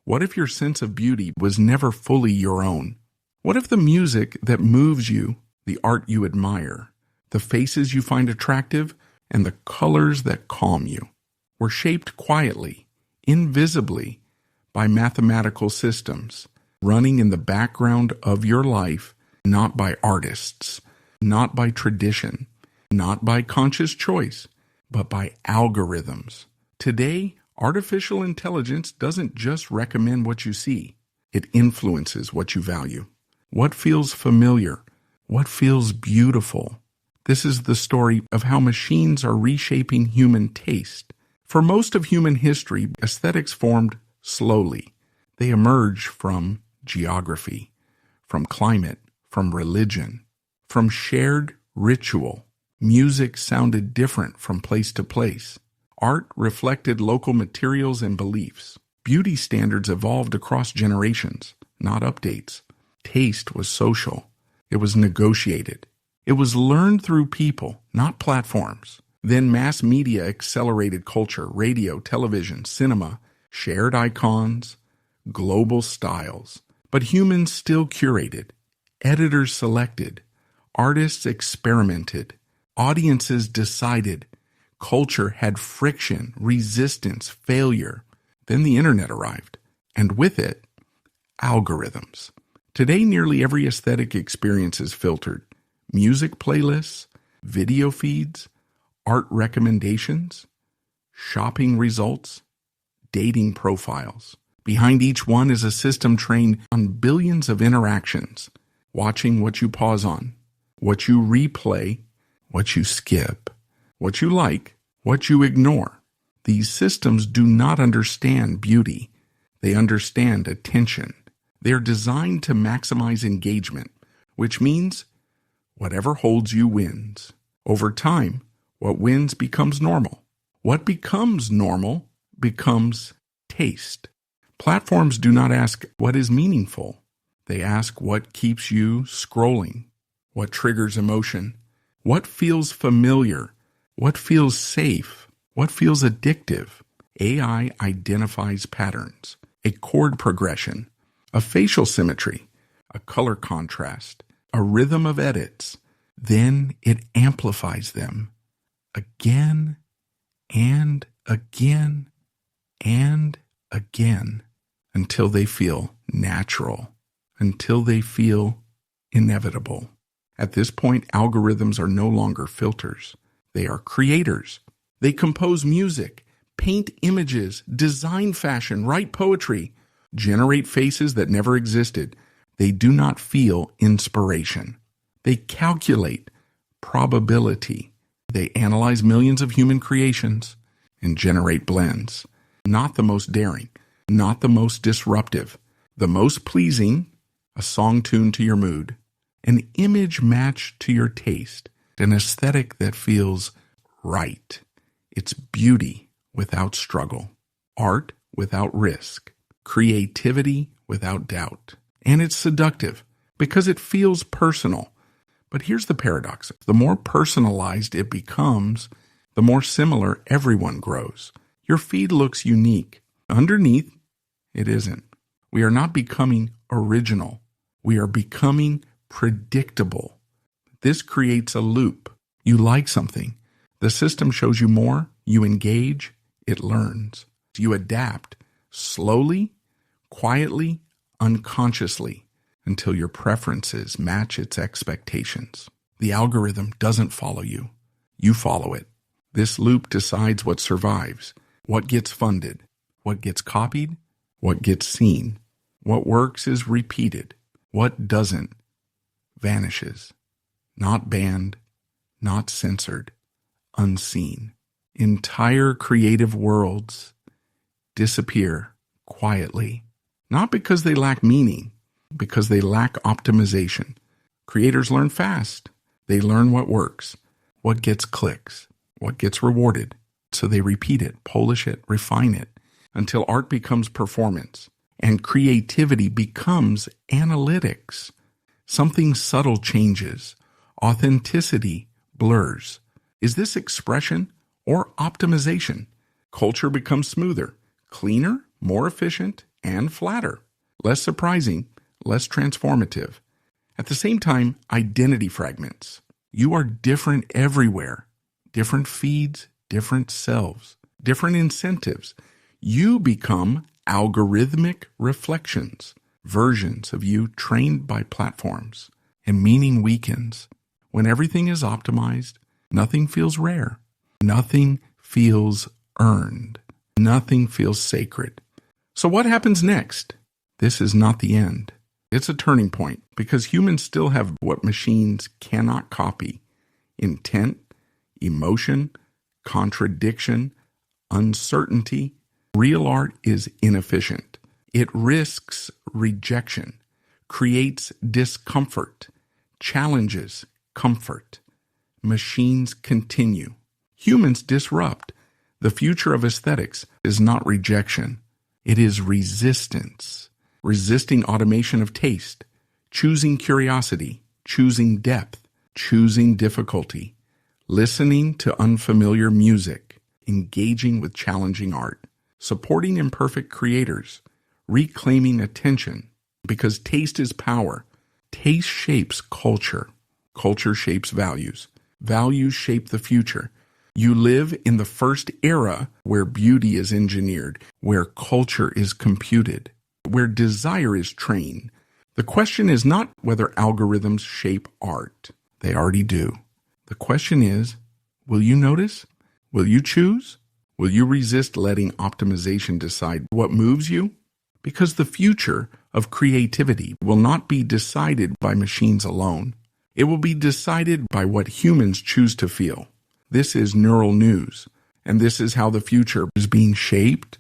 What if your sense of beauty was never fully your own? What if the music that moves you, the art you admire, the faces you find attractive, and the colors that calm you were shaped quietly, invisibly, by mathematical systems, running in the background of your life, not by artists, not by tradition, not by conscious choice, but by algorithms? Today, artificial intelligence doesn't just recommend what you see. It influences what you value. What feels familiar? What feels beautiful? This is the story of how machines are reshaping human taste. For most of human history, aesthetics formed slowly. They emerge from geography, from climate, from religion, from shared ritual. Music sounded different from place to place. Art reflected local materials and beliefs. Beauty standards evolved across generations, not updates. Taste was social. It was negotiated. It was learned through people, not platforms. Then mass media accelerated culture, radio, television, cinema, shared icons, global styles. But humans still curated. Editors selected. Artists experimented. Audiences decided. Culture had friction, resistance, failure. Then the internet arrived, and with it, algorithms. Today, nearly every aesthetic experience is filtered. Music playlists, video feeds, art recommendations, shopping results, dating profiles. Behind each one is a system trained on billions of interactions, watching what you pause on, what you replay, what you skip, what you like, what you ignore. These systems do not understand beauty. They understand attention. They are designed to maximize engagement, which means whatever holds you wins. Over time, what wins becomes normal. What becomes normal becomes taste. Platforms do not ask what is meaningful. They ask what keeps you scrolling, what triggers emotion, what feels familiar, what feels safe, what feels addictive. AI identifies patterns, a chord progression, a facial symmetry, a color contrast, a rhythm of edits. Then it amplifies them again and again and again until they feel natural, until they feel inevitable. At this point, algorithms are no longer filters. They are creators. They compose music, paint images, design fashion, write poetry, generate faces that never existed. They do not feel inspiration. They calculate probability. They analyze millions of human creations and generate blends. Not the most daring, not the most disruptive, the most pleasing, a song tuned to your mood, an image matched to your taste, an aesthetic that feels right. It's beauty without struggle, art without risk, creativity without doubt. And it's seductive because it feels personal. But here's the paradox. The more personalized it becomes, the more similar everyone grows. Your feed looks unique. Underneath, it isn't. We are not becoming original. We are becoming predictable. This creates a loop. You like something. The system shows you more. You engage. It learns. You adapt slowly, quietly, unconsciously, until your preferences match its expectations. The algorithm doesn't follow you. You follow it. This loop decides what survives, what gets funded, what gets copied, what gets seen. What works is repeated. What doesn't vanishes. Not banned, not censored, unseen. Entire creative worlds disappear quietly, not because they lack meaning, because they lack optimization. Creators learn fast. They learn what works, what gets clicks, what gets rewarded. So they repeat it, polish it, refine it, until art becomes performance and creativity becomes analytics. Something subtle changes. Authenticity blurs. Is this expression or optimization? Culture becomes smoother, cleaner, more efficient, and flatter. Less surprising, less transformative. At the same time, identity fragments. You are different everywhere. Different feeds, different selves, different incentives. You become algorithmic reflections, versions of you trained by platforms. And meaning weakens. When everything is optimized, nothing feels rare. Nothing feels earned. Nothing feels sacred. So what happens next? This is not the end. It's a turning point because humans still have what machines cannot copy: intent, emotion, contradiction, uncertainty. Real art is inefficient. It risks rejection, creates discomfort, challenges comfort. Machines continue. Humans disrupt. The future of aesthetics is not rejection. It is resistance. Resisting automation of taste, choosing curiosity, choosing depth, choosing difficulty, listening to unfamiliar music, engaging with challenging art, supporting imperfect creators, reclaiming attention, because taste is power. Taste shapes culture. Culture shapes values. Values shape the future. You live in the first era where beauty is engineered, where culture is computed, where desire is trained. The question is not whether algorithms shape art. They already do. The question is, will you notice? Will you choose? Will you resist letting optimization decide what moves you? Because the future of creativity will not be decided by machines alone. It will be decided by what humans choose to feel. This is neural news, and this is how the future is being shaped,